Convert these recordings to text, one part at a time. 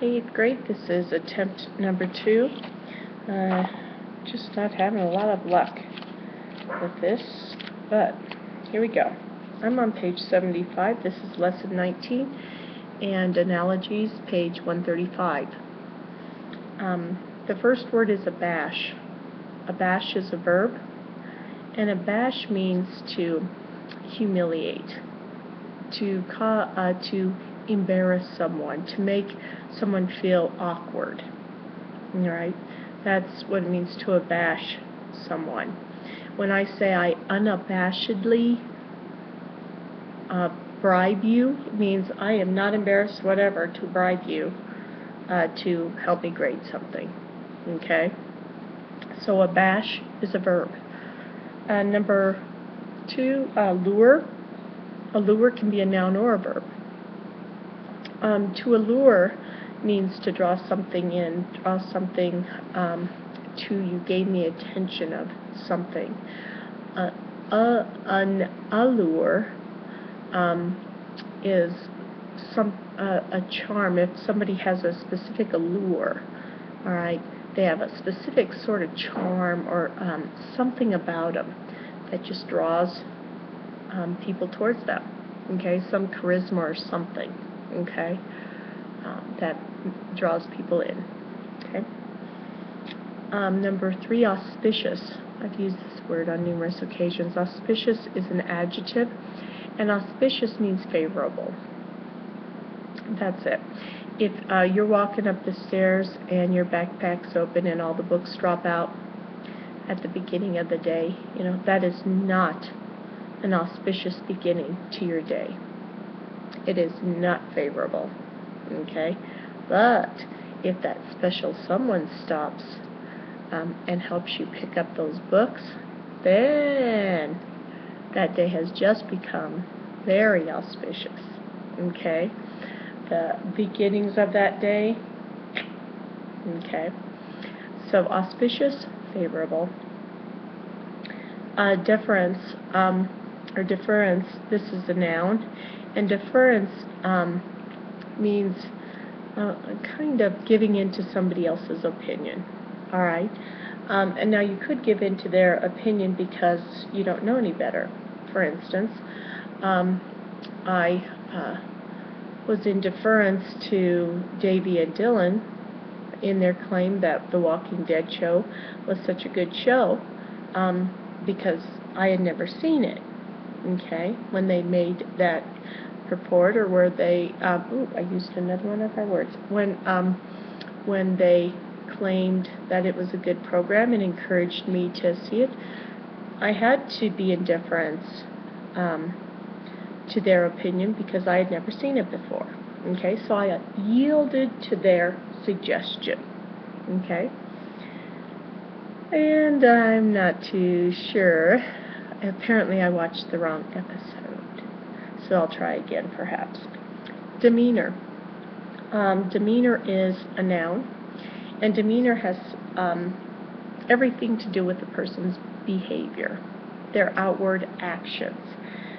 Eighth grade, this is attempt number 2. Just not having a lot of luck with this, but here we go. I'm on page 75. This is lesson 19, and analogies, page 135. The first word is abash. Abash is a verb, and abash means to humiliate, to embarrass someone, to make someone feel awkward. Right? That's what it means to abash someone. When I say I unabashedly bribe you, it means I am not embarrassed whatever to bribe you to help me grade something. Okay? So abash is a verb. Number 2, lure. A lure can be a noun or a verb. To allure means to draw something in, draw something to you, gain the attention of something. An allure is a charm. If somebody has a specific allure, all right, they have a specific sort of charm or something about them that just draws people towards them. Okay, some charisma or something. Okay, that draws people in. Okay. Number 3, auspicious. I've used this word on numerous occasions. Auspicious is an adjective, and auspicious means favorable. That's it. If you're walking up the stairs and your backpack's open and all the books drop out at the beginning of the day, that is not an auspicious beginning to your day. It is not favorable. Okay? But if that special someone stops and helps you pick up those books, then that day has just become very auspicious. Okay? The beginnings of that day. Okay? So auspicious, favorable. Deference, or deference, this is a noun, and deference means kind of giving in to somebody else's opinion. All right? And now you could give in to their opinion because you don't know any better. For instance, I was in deference to Davey and Dylan in their claim that the Walking Dead show was such a good show because I had never seen it. Okay? When they made that purport, or where they I used another one of our words, when they claimed that it was a good program and encouraged me to see it, I had to be in deference to their opinion because I had never seen it before. Okay, so I yielded to their suggestion. Okay, and I'm not too sure. Apparently I watched the wrong episode, so I'll try again perhaps. Demeanor. Demeanor is a noun, and demeanor has everything to do with the person's behavior, their outward actions.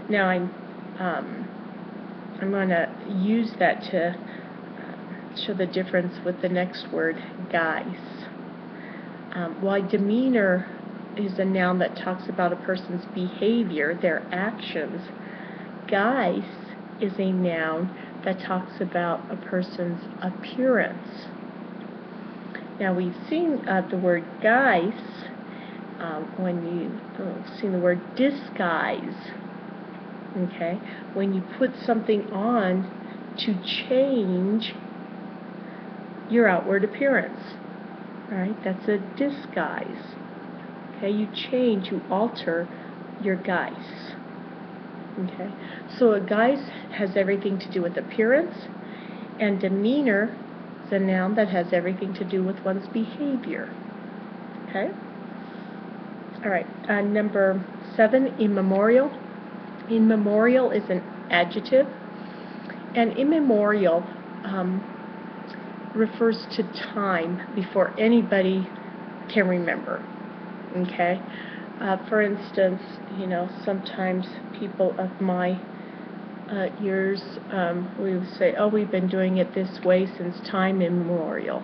Now I'm going to use that to show the difference with the next word, guise. While demeanor is a noun that talks about a person's behavior, their actions, guise is a noun that talks about a person's appearance. Now we've seen the word guise when you've seen the word disguise. Okay, when you put something on to change your outward appearance. Right? That's a disguise. Okay, you change, you alter your guise. Okay, so a guise has everything to do with appearance, and demeanor is a noun that has everything to do with one's behavior. Okay? All right, number 7, immemorial. Immemorial is an adjective, and immemorial refers to time before anybody can remember. Okay? For instance, sometimes people of my years, we would say, oh, we've been doing it this way since time immemorial.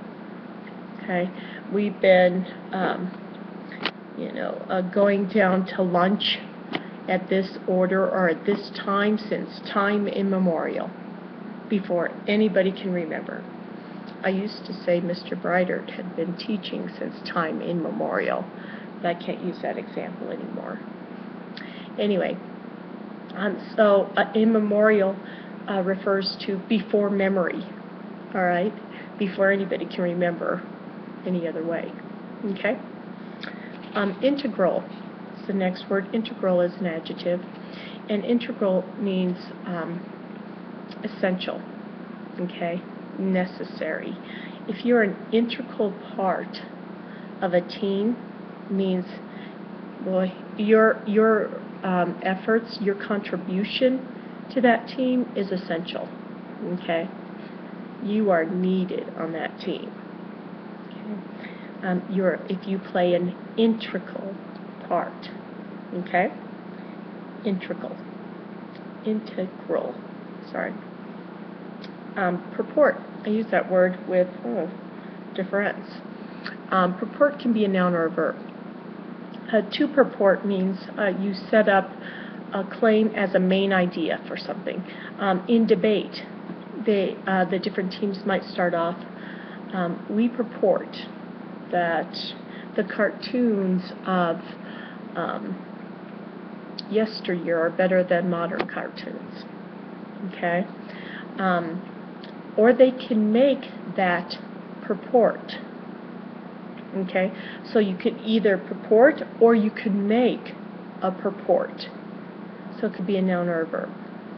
Okay, we've been, going down to lunch at this order or at this time since time immemorial, before anybody can remember. I used to say Mr. Breitert had been teaching since time immemorial, but I can't use that example anymore. Anyway, so immemorial refers to before memory, all right? Before anybody can remember any other way, okay? Integral is the next word. Integral is an adjective, and integral means essential, okay? Necessary. If you're an integral part of a team, means, boy, your efforts, your contribution to that team is essential, okay? You are needed on that team. Okay? If you play an integral part, okay? Integral, sorry. Purport, I use that word with difference. Purport can be a noun or a verb. To purport means you set up a claim as a main idea for something. In debate, the different teams might start off, we purport that the cartoons of yesteryear are better than modern cartoons. Okay? Or they can make that purport. Okay? So you could either purport or you could make a purport. So it could be a noun or a verb.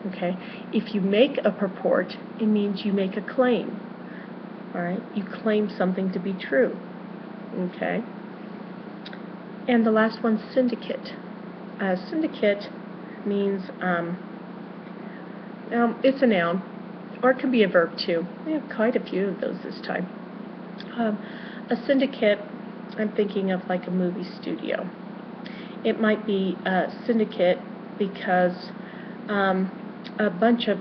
Okay? If you make a purport, it means you make a claim. All right? You claim something to be true. Okay? And the last one's syndicate. Syndicate means it's a noun, or it can be a verb too. We have quite a few of those this time. A syndicate, I'm thinking of like a movie studio. It might be a syndicate because a bunch of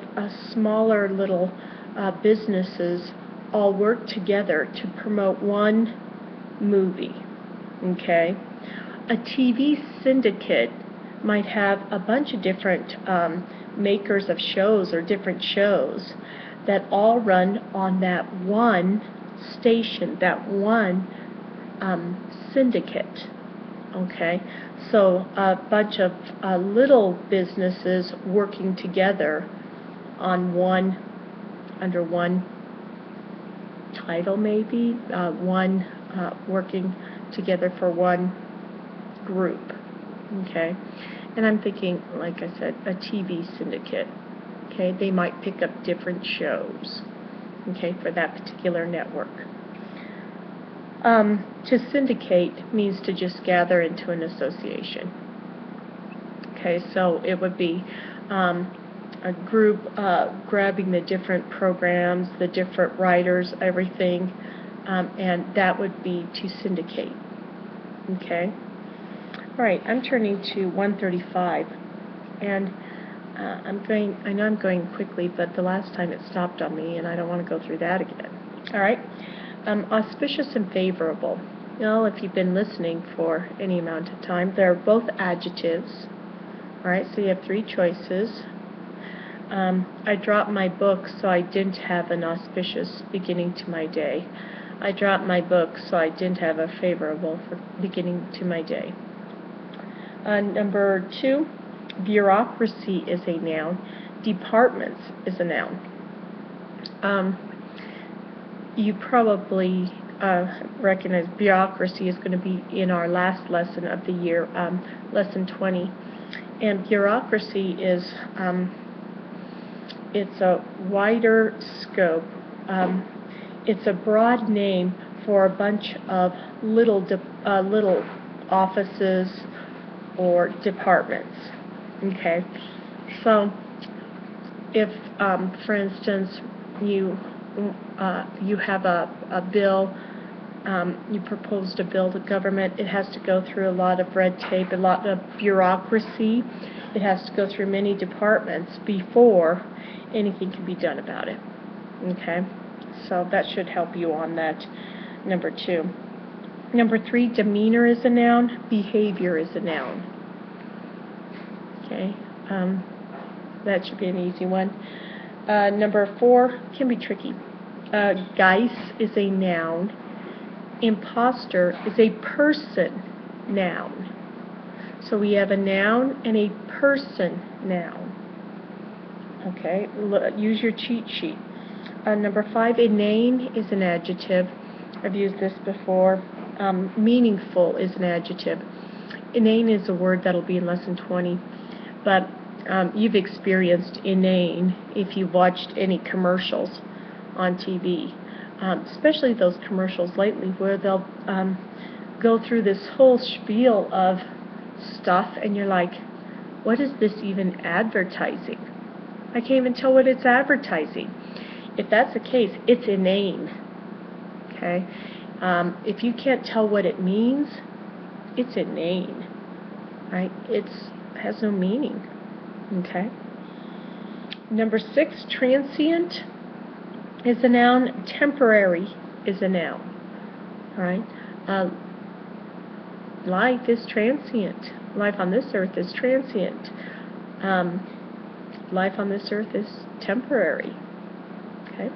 smaller little businesses all work together to promote one movie. Okay? A TV syndicate might have a bunch of different makers of shows or different shows that all run on that one station, that one syndicate. Okay, so a bunch of little businesses working together on under one title, maybe one working together for one group. Okay, and I'm thinking, like I said, a TV syndicate. Okay, they might pick up different shows, okay, for that particular network. To syndicate means to just gather into an association. Okay, so it would be a group grabbing the different programs, the different writers, everything, and that would be to syndicate. Okay. All right, I'm turning to 135, and I know I'm going quickly, but the last time it stopped on me, and I don't want to go through that again. All right, auspicious and favorable. Well, if you've been listening for any amount of time, they're both adjectives. All right, so you have three choices. I dropped my book, so I didn't have an auspicious beginning to my day. I dropped my book, so I didn't have a favorable beginning to my day. Number 2, bureaucracy is a noun. Departments is a noun. You probably recognize bureaucracy is going to be in our last lesson of the year, lesson 20. And bureaucracy is, it's a wider scope. It's a broad name for a bunch of little offices or departments. Okay, so if, for instance, you have a bill you propose to build a government, it has to go through a lot of red tape, a lot of bureaucracy. It has to go through many departments before anything can be done about it. Okay? So that should help you on that, number 2. Number 3, demeanor is a noun, behavior is a noun. Okay? That should be an easy one. Number 4 can be tricky. Geist is a noun. Imposter is a person noun. So we have a noun and a person noun. Okay, use your cheat sheet. Number 5, inane is an adjective. I've used this before. Meaningful is an adjective. Inane is a word that'll be in lesson 20, but you've experienced inane if you've watched any commercials on TV, especially those commercials lately where they'll go through this whole spiel of stuff and you're like, what is this even advertising? I can't even tell what it's advertising. If that's the case, it's inane. Okay? If you can't tell what it means, it's inane. Right? It has no meaning. Okay? Number 6, transient is a noun. Temporary is a noun. All right? Life is transient. Life on this earth is transient. Life on this earth is temporary. Okay?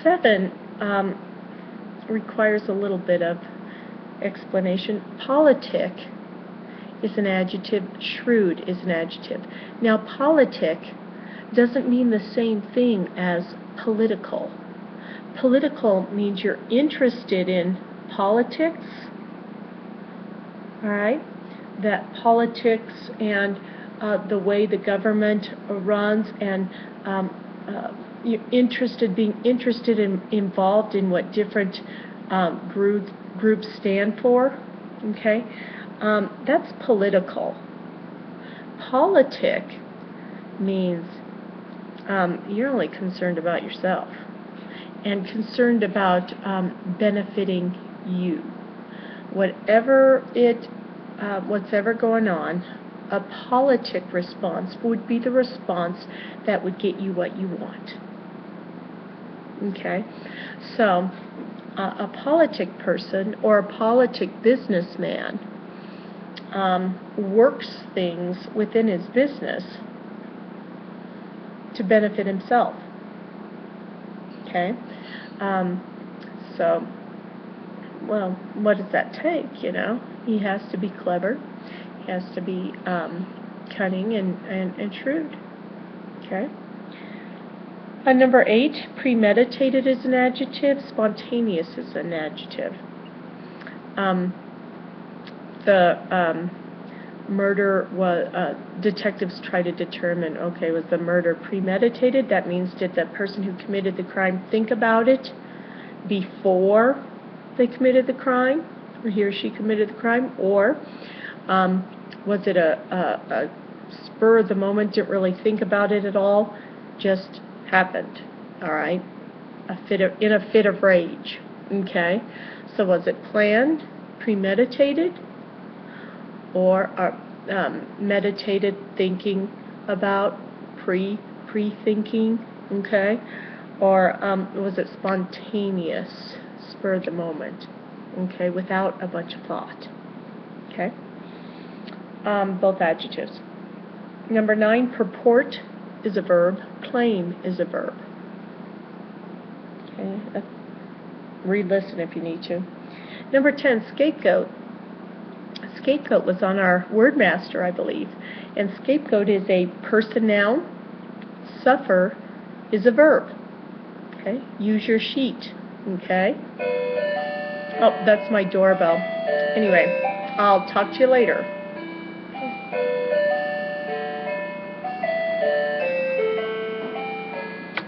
7 requires a little bit of explanation. Politic is an adjective. Shrewd is an adjective. Now, politic doesn't mean the same thing as political. Political means you're interested in politics. All right? That politics and the way the government runs, and you're being interested in, involved in what different groups stand for. Okay? That's political. Politic means you're only concerned about yourself and concerned about benefiting you. What's ever going on, a politic response would be the response that would get you what you want. Okay? So, a politic person or a politic businessman works things within his business to benefit himself. Okay? So, well, what does that take, you know? He has to be clever. He has to be cunning and shrewd. Okay? Number 8, premeditated is an adjective. Spontaneous is an adjective. The murder was, detectives try to determine, okay, was the murder premeditated? That means, did the person who committed the crime think about it before they committed the crime, or he or she committed the crime, or was it a spur of the moment, didn't really think about it at all, just happened, all right, in a fit of rage. Okay, so was it planned, premeditated, or meditated, thinking about, pre-thinking, okay, or was it spontaneous, spur of the moment, okay, without a bunch of thought? Okay, both adjectives. Number 9, purport is a verb, claim is a verb. Okay, re-listen if you need to. Number 10, scapegoat. Scapegoat was on our Wordmaster, I believe, and scapegoat is a person noun. Suffer is a verb. Okay, use your sheet. Okay. Oh, that's my doorbell. Anyway, I'll talk to you later.